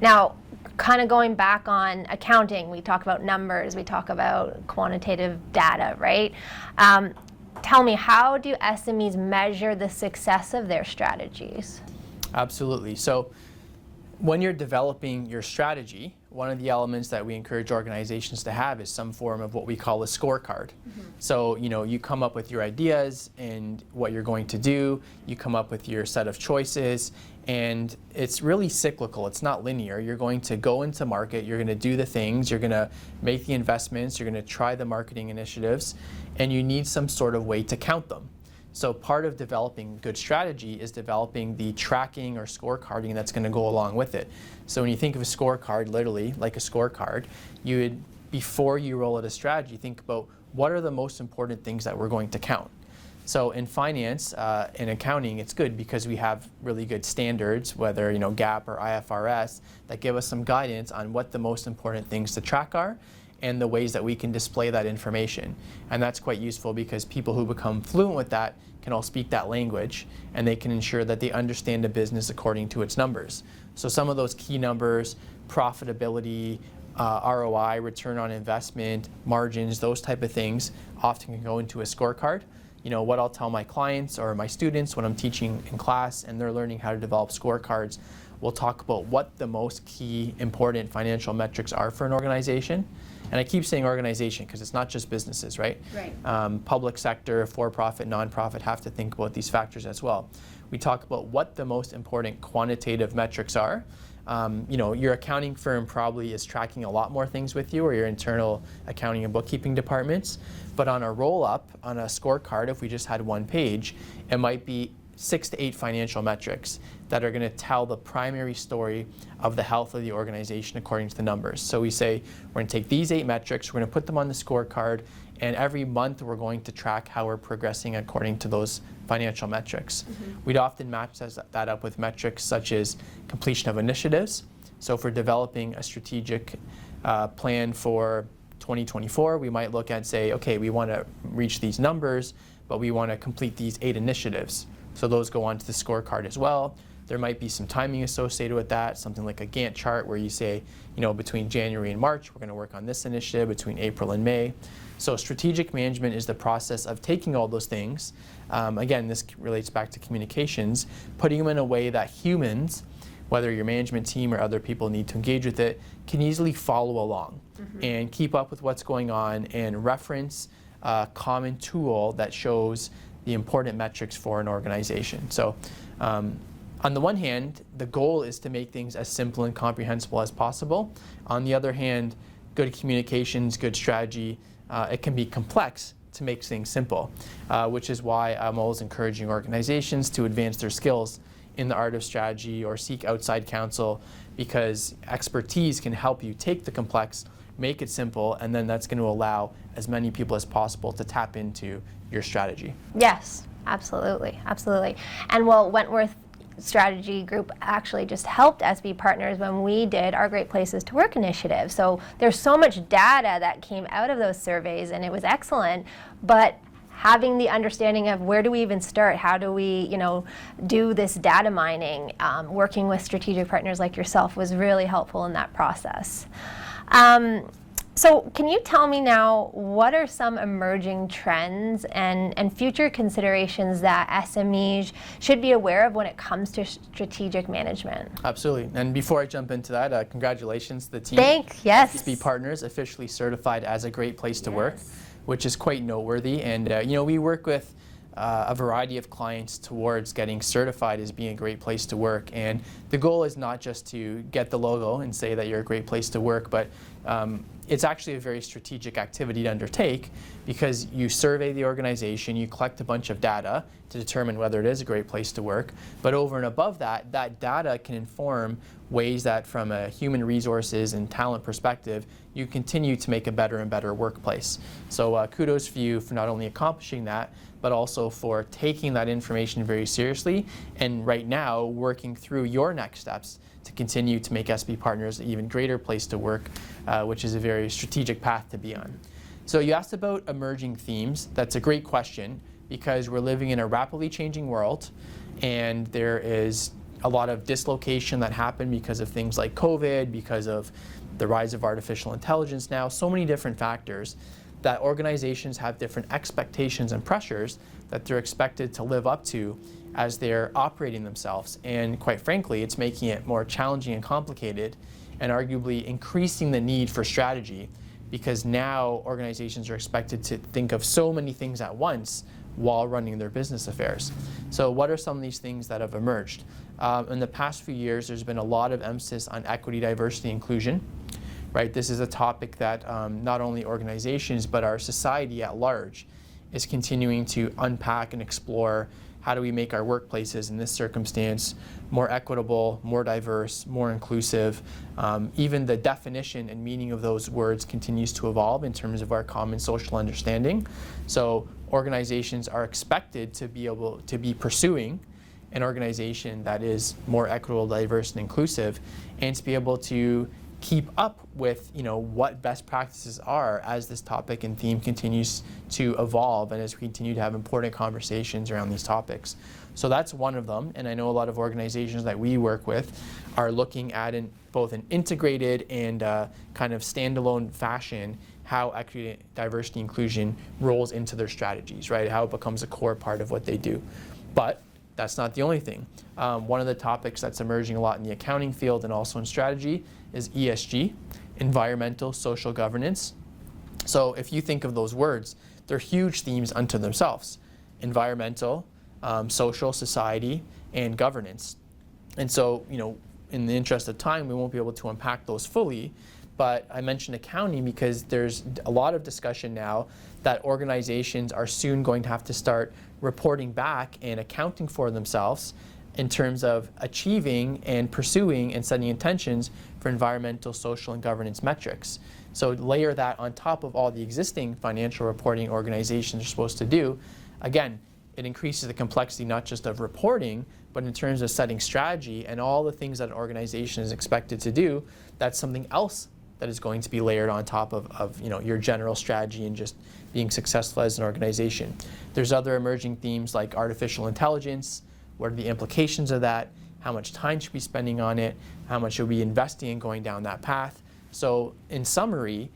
Now, kind of going back on accounting, we talk about numbers, we talk about quantitative data, right? Tell me, how do SMEs measure the success of their strategies? Absolutely. So when you're developing your strategy, one of the elements that we encourage organizations to have is some form of what we call a scorecard. So, you come up with your ideas and what you're going to do, you come up with your set of choices, and it's really cyclical. It's not linear. You're going to go into market, you're going to do the things, you're going to make the investments, you're going to try the marketing initiatives, and you need some sort of way to count them. So part of developing good strategy is developing the tracking or scorecarding that's going to go along with it. So when you think of a scorecard, literally like a scorecard, before you roll out a strategy, think about what are the most important things that we're going to count. So in finance and accounting, it's good because we have really good standards, whether GAAP or IFRS, that give us some guidance on what the most important things to track are and the ways that we can display that information. And that's quite useful because people who become fluent with that can all speak that language, and they can ensure that they understand the business according to its numbers. So some of those key numbers, profitability, ROI, return on investment, margins, those type of things often can go into a scorecard. What I'll tell my clients or my students when I'm teaching in class and they're learning how to develop scorecards, we'll talk about what the most key important financial metrics are for an organization. And I keep saying organization because it's not just businesses, right? Right. Public sector, for-profit, non-profit have to think about these factors as well. We talk about what the most important quantitative metrics are. Your accounting firm probably is tracking a lot more things with you, or your internal accounting and bookkeeping departments. But on a roll-up, on a scorecard, if we just had one page, it might be 6 to 8 financial metrics that are going to tell the primary story of the health of the organization according to the numbers. So we say we're going to take these 8 metrics, we're going to put them on the scorecard, and every month we're going to track how we're progressing according to those financial metrics. We'd often match that up with metrics such as completion of initiatives. So if we're developing a strategic plan for 2024, we might look at, say, okay, we want to reach these numbers, but we want to complete these 8 initiatives. So those go onto the scorecard as well. There might be some timing associated with that, something like a Gantt chart where you say, between January and March, we're going to work on this initiative, between April and May. So strategic management is the process of taking all those things. Again, this relates back to communications, putting them in a way that humans, whether your management team or other people need to engage with it, can easily follow along and keep up with what's going on and reference a common tool that shows the important metrics for an organization. So on the one hand, the goal is to make things as simple and comprehensible as possible. On the other hand, good communications, good strategy, it can be complex to make things simple, which is why I'm always encouraging organizations to advance their skills in the art of strategy or seek outside counsel, because expertise can help you take the complex, make it simple, and then that's going to allow as many people as possible to tap into your strategy. Yes, absolutely, absolutely. And Wentworth Strategy Group actually just helped SB Partners when we did our Great Places to Work initiative. So there's so much data that came out of those surveys, and it was excellent, but having the understanding of where do we even start, how do we do this data mining, working with strategic partners like yourself was really helpful in that process. So can you tell me now, what are some emerging trends and future considerations that SMEs should be aware of when it comes to strategic management? Absolutely. And before I jump into that, congratulations to the team. Yes. SB Partners officially certified as a great place to work, which is quite noteworthy. And we work with a variety of clients towards getting certified as being a great place to work. And the goal is not just to get the logo and say that you're a great place to work, but it's actually a very strategic activity to undertake, because you survey the organization, you collect a bunch of data to determine whether it is a great place to work. But over and above that, that data can inform ways that from a human resources and talent perspective, you continue to make a better and better workplace. So kudos for you for not only accomplishing that, but also for taking that information very seriously, and right now working through your next steps to continue to make SB Partners an even greater place to work, which is a very strategic path to be on. So you asked about emerging themes. That's a great question, because we're living in a rapidly changing world, and there is a lot of dislocation that happened because of things like COVID, because of the rise of artificial intelligence now, so many different factors that organizations have different expectations and pressures that they're expected to live up to as they're operating themselves. And quite frankly, it's making it more challenging and complicated, and arguably increasing the need for strategy, because now organizations are expected to think of so many things at once while running their business affairs. So what are some of these things that have emerged? In the past few years, there's been a lot of emphasis on equity, diversity, inclusion. Right? This is a topic that not only organizations, but our society at large is continuing to unpack and explore. How do we make our workplaces in this circumstance more equitable, more diverse, more inclusive? Even the definition and meaning of those words continues to evolve in terms of our common social understanding. So organizations are expected to be able to be pursuing an organization that is more equitable, diverse, and inclusive, and to be able to keep up with what best practices are as this topic and theme continues to evolve, and as we continue to have important conversations around these topics. So that's one of them, and I know a lot of organizations that we work with are looking at both an integrated and kind of standalone fashion how equity, diversity, inclusion rolls into their strategies, right? How it becomes a core part of what they do. But that's not the only thing. One of the topics that's emerging a lot in the accounting field and also in strategy is ESG, environmental social governance. So if you think of those words, they're huge themes unto themselves: environmental, social, society, and governance. And so, in the interest of time, we won't be able to unpack those fully, but I mentioned accounting because there's a lot of discussion now that organizations are soon going to have to start reporting back and accounting for themselves in terms of achieving and pursuing and setting intentions for environmental, social, and governance metrics. So layer that on top of all the existing financial reporting organizations are supposed to do. Again, it increases the complexity not just of reporting, but in terms of setting strategy and all the things that an organization is expected to do. That's something else that is going to be layered on top of your general strategy and just being successful as an organization. There's other emerging themes like artificial intelligence. What are the implications of that? How much time should we be spending on it? How much should we be investing in going down that path? So in summary,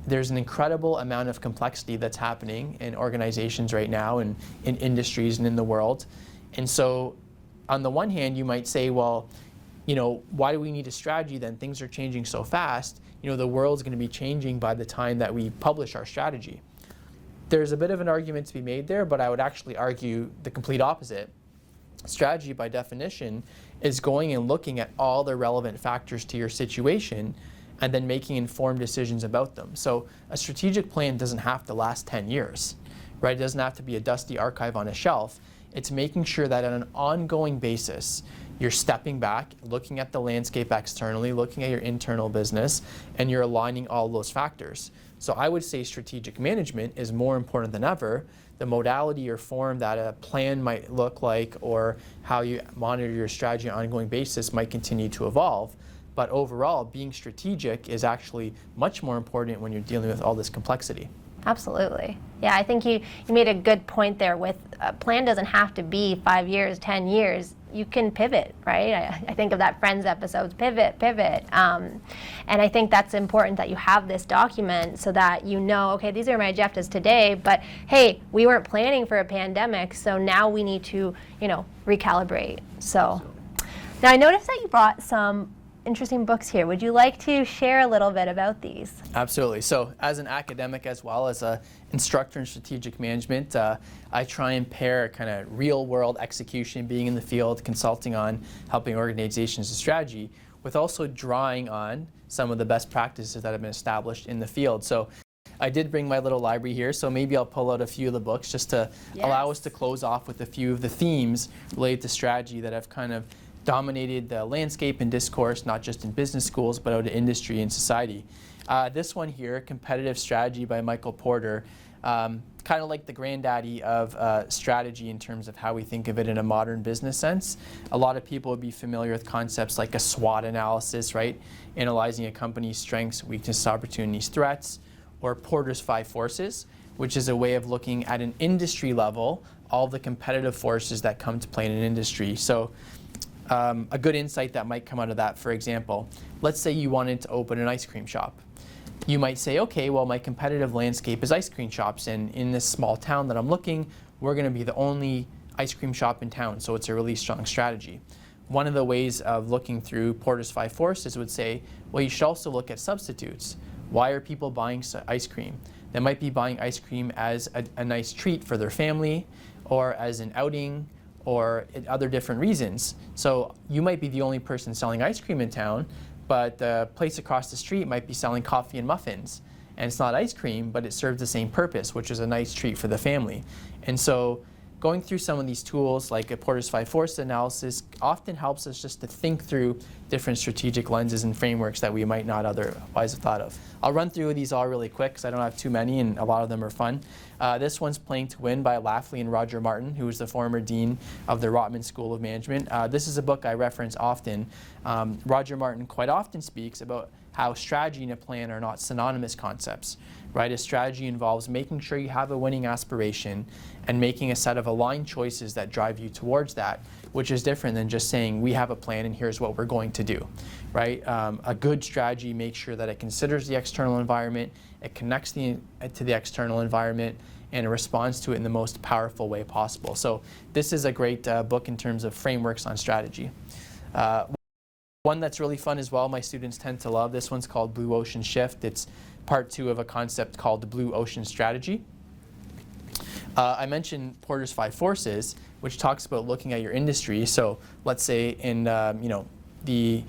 there's an incredible amount of complexity that's happening in organizations right now and in industries and in the world. And so on the one hand, you might say, well, why do we need a strategy then? Things are changing so fast. The world's going to be changing by the time that we publish our strategy. There's a bit of an argument to be made there, but I would actually argue the complete opposite. Strategy, by definition, is going and looking at all the relevant factors to your situation and then making informed decisions about them. So a strategic plan doesn't have to last 10 years, right? It doesn't have to be a dusty archive on a shelf. It's making sure that on an ongoing basis, you're stepping back, looking at the landscape externally, looking at your internal business, and you're aligning all those factors. So I would say strategic management is more important than ever. The modality or form that a plan might look like or how you monitor your strategy on an ongoing basis might continue to evolve. But overall, being strategic is actually much more important when you're dealing with all this complexity. Absolutely. Yeah, I think you made a good point there with a plan doesn't have to be 5 years, 10 years. You can pivot, right? I think of that Friends episode, pivot. And I think that's important that you have this document so that okay, these are my objectives today, but hey, we weren't planning for a pandemic, so now we need to, recalibrate. So now I noticed that you brought some interesting books here. Would you like to share a little bit about these? Absolutely. So as an academic as well as an instructor in strategic management, I try and pair kind of real world execution, being in the field, consulting on helping organizations with strategy, with also drawing on some of the best practices that have been established in the field. So I did bring my little library here, so maybe I'll pull out a few of the books just to allow us to close off with a few of the themes related to strategy that have kind of dominated the landscape and discourse, not just in business schools, but out in industry and society. This one here, Competitive Strategy by Michael Porter, kind of like the granddaddy of strategy in terms of how we think of it in a modern business sense. A lot of people would be familiar with concepts like a SWOT analysis, right? Analyzing a company's strengths, weaknesses, opportunities, threats, or Porter's 5 Forces, which is a way of looking at an industry level, all the competitive forces that come to play in an industry. So A good insight that might come out of that, for example, let's say you wanted to open an ice cream shop. You might say, okay, well, my competitive landscape is ice cream shops, and in this small town that I'm looking, we're going to be the only ice cream shop in town, so it's a really strong strategy. One of the ways of looking through Porter's 5 forces would say, well, you should also look at substitutes. Why are people buying ice cream? They might be buying ice cream as a nice treat for their family, or as an outing, or other different reasons. So you might be the only person selling ice cream in town, but the place across the street might be selling coffee and muffins. And it's not ice cream, but it serves the same purpose, which is a nice treat for the family. And so going through some of these tools, like a Porter's 5 forces analysis, often helps us just to think through different strategic lenses and frameworks that we might not otherwise have thought of. I'll run through these all really quick because I don't have too many, and a lot of them are fun. This one's Playing to Win by Lafley and Roger Martin, who is the former dean of the Rotman School of Management. This is a book I reference often. Roger Martin quite often speaks about how strategy and a plan are not synonymous concepts, right? A strategy involves making sure you have a winning aspiration and making a set of aligned choices that drive you towards that, which is different than just saying we have a plan and here's what we're going to do, right? A good strategy makes sure that it considers the external environment, it connects to the external environment, and it responds to it in the most powerful way possible. So this is a great book in terms of frameworks on strategy. One that's really fun as well, my students tend to love. This one's called Blue Ocean Shift. It's part 2 of a concept called the Blue Ocean Strategy. I mentioned Porter's 5 forces, which talks about looking at your industry. So let's say in the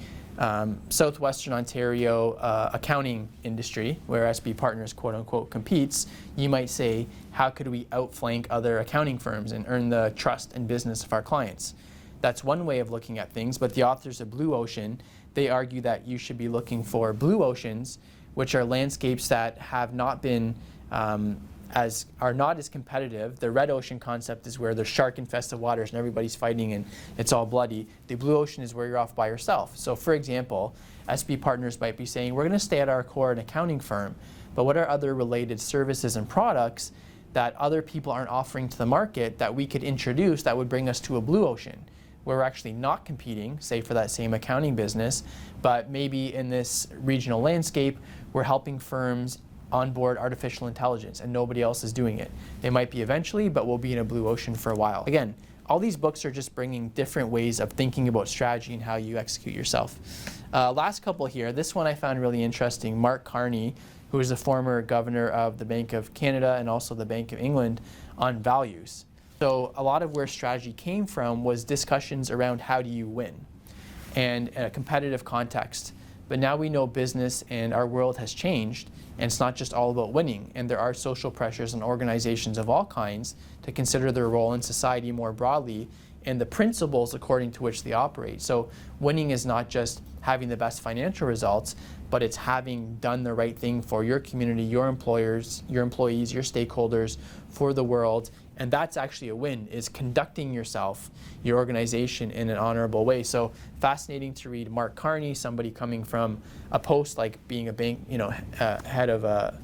Southwestern Ontario accounting industry, where SB Partners quote unquote competes, you might say, how could we outflank other accounting firms and earn the trust and business of our clients? That's one way of looking at things, but the authors of Blue Ocean, they argue that you should be looking for blue oceans, which are landscapes that have not been are not as competitive. The red ocean concept is where there's shark-infested waters and everybody's fighting and it's all bloody. The blue ocean is where you're off by yourself. So for example, SB Partners might be saying, we're going to stay at our core an accounting firm, but what are other related services and products that other people aren't offering to the market that we could introduce that would bring us to a blue ocean, where we're actually not competing, say for that same accounting business, but maybe in this regional landscape, we're helping firms onboard artificial intelligence and nobody else is doing it. They might be eventually, but we'll be in a blue ocean for a while. Again, all these books are just bringing different ways of thinking about strategy and how you execute yourself. Last couple here, this one I found really interesting. Mark Carney, who is the former governor of the Bank of Canada and also the Bank of England, on values. So a lot of where strategy came from was discussions around how do you win and in a competitive context. But now we know business and our world has changed, and it's not just all about winning, and there are social pressures on organizations of all kinds to consider their role in society more broadly and the principles according to which they operate. So winning is not just having the best financial results, but it's having done the right thing for your community, your employers, your employees, your stakeholders, for the world. And that's actually a win, is conducting yourself, your organization, in an honorable way. So fascinating to read Mark Carney, somebody coming from a post like being a bank, head of a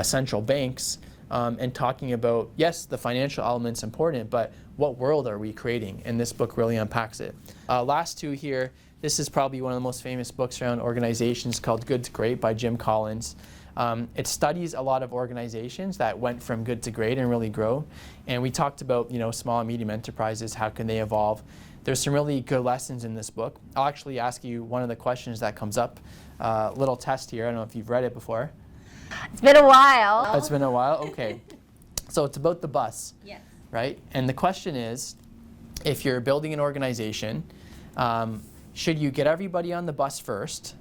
central banks, and talking about, yes, the financial element's important, but what world are we creating? And this book really unpacks it. Last two here, this is probably one of the most famous books around organizations, called Good to Great by Jim Collins. It studies a lot of organizations that went from good to great and really grow. And we talked about, small and medium enterprises, how can they evolve? There's some really good lessons in this book. I'll actually ask you one of the questions that comes up. Little test here, I don't know if you've read it before. It's been a while. It's been a while, okay. So it's about the bus, Yes. right? And the question is, if you're building an organization, should you get everybody on the bus first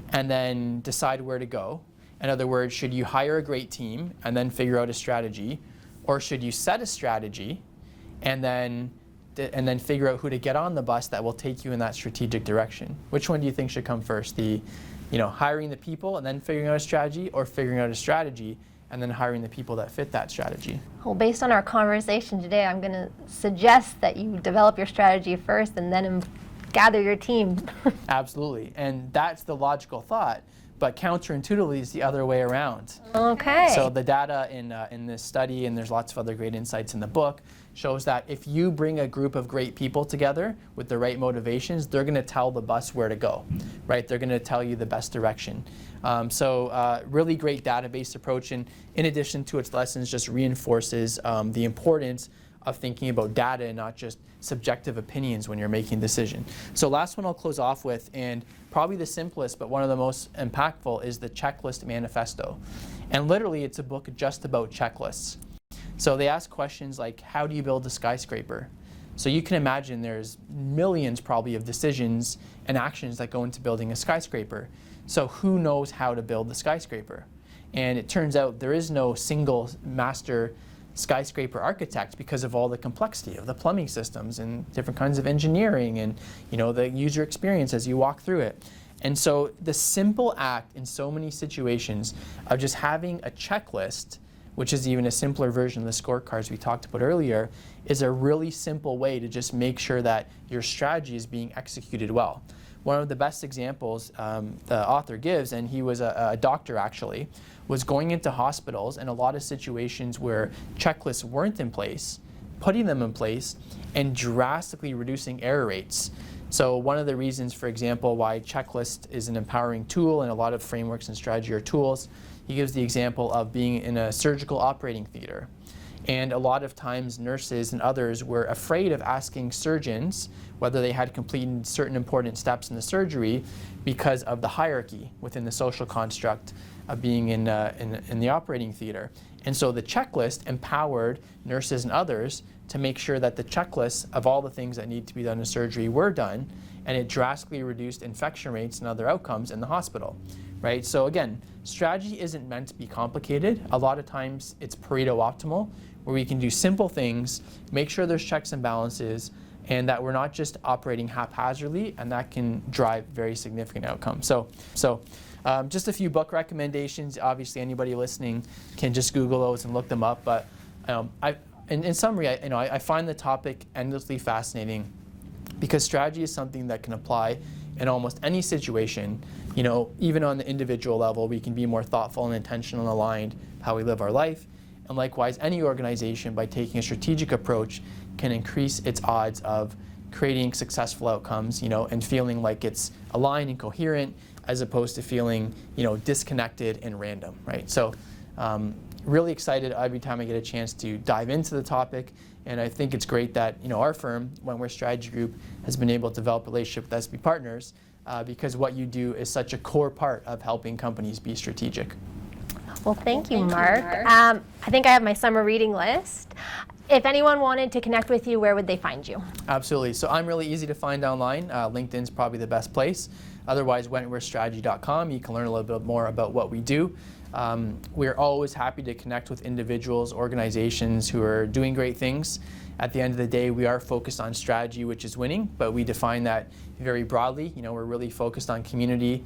and then decide where to go? In other words, should you hire a great team and then figure out a strategy, or should you set a strategy and then figure out who to get on the bus that will take you in that strategic direction? Which one do you think should come first? The, hiring the people and then figuring out a strategy, or figuring out a strategy and then hiring the people that fit that strategy? Well, based on our conversation today, I'm going to suggest that you develop your strategy first and then gather your team. Absolutely, and that's the logical thought. but counterintuitively it's the other way around. Okay. So the data in this study, and there's lots of other great insights in the book, shows that if you bring a group of great people together with the right motivations, they're going to tell the bus where to go, right? They're going to tell you the best direction. Really great database approach, and in addition to its lessons, just reinforces the importance of thinking about data and not just subjective opinions when you're making a decision. So last one I'll close off with, and probably the simplest but one of the most impactful, is the Checklist Manifesto. And literally it's a book just about checklists. So they ask questions like, how do you build a skyscraper? So you can imagine there's millions probably of decisions and actions that go into building a skyscraper. So who knows how to build the skyscraper? And it turns out there is no single master skyscraper architect because of all the complexity of the plumbing systems and different kinds of engineering and the user experience as you walk through it. And so the simple act in so many situations of just having a checklist, which is even a simpler version of the scorecards we talked about earlier, is a really simple way to just make sure that your strategy is being executed well. One of the best examples the author gives, and he was a doctor actually, was going into hospitals and a lot of situations where checklists weren't in place, putting them in place, and drastically reducing error rates. So one of the reasons, for example, why checklist is an empowering tool, and a lot of frameworks and strategy are tools, he gives the example of being in a surgical operating theater. And a lot of times nurses and others were afraid of asking surgeons whether they had completed certain important steps in the surgery because of the hierarchy within the social construct of being in the operating theater. And so the checklist empowered nurses and others to make sure that the checklist of all the things that need to be done in surgery were done, and it drastically reduced infection rates and other outcomes in the hospital. Right? So again, strategy isn't meant to be complicated. A lot of times it's Pareto optimal, where we can do simple things, make sure there's checks and balances, and that we're not just operating haphazardly, and that can drive very significant outcomes. So just a few book recommendations. Obviously, anybody listening can just Google those and look them up. But in summary, I find the topic endlessly fascinating because strategy is something that can apply in almost any situation. Even on the individual level, we can be more thoughtful and intentional and aligned how we live our life. And likewise, any organization, by taking a strategic approach, can increase its odds of creating successful outcomes, and feeling like it's aligned and coherent, as opposed to feeling, disconnected and random, right? So, really excited every time I get a chance to dive into the topic. And I think it's great that, our firm, When We're Strategy Group, has been able to develop a relationship with SB Partners because what you do is such a core part of helping companies be strategic. Well, thank you, Mark. I think I have my summer reading list. If anyone wanted to connect with you, where would they find you? Absolutely. So I'm really easy to find online. LinkedIn's probably the best place. Otherwise, wentworthstrategy.com. You can learn a little bit more about what we do. We're always happy to connect with individuals, organizations who are doing great things. At the end of the day, we are focused on strategy, which is winning, but we define that very broadly. We're really focused on community.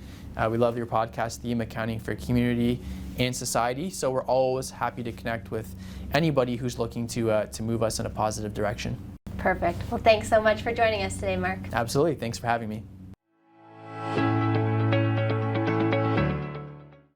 We love your podcast theme, Accounting for Community and Society. So we're always happy to connect with anybody who's looking to move us in a positive direction. Perfect. Well, thanks so much for joining us today, Mark. Absolutely. Thanks for having me.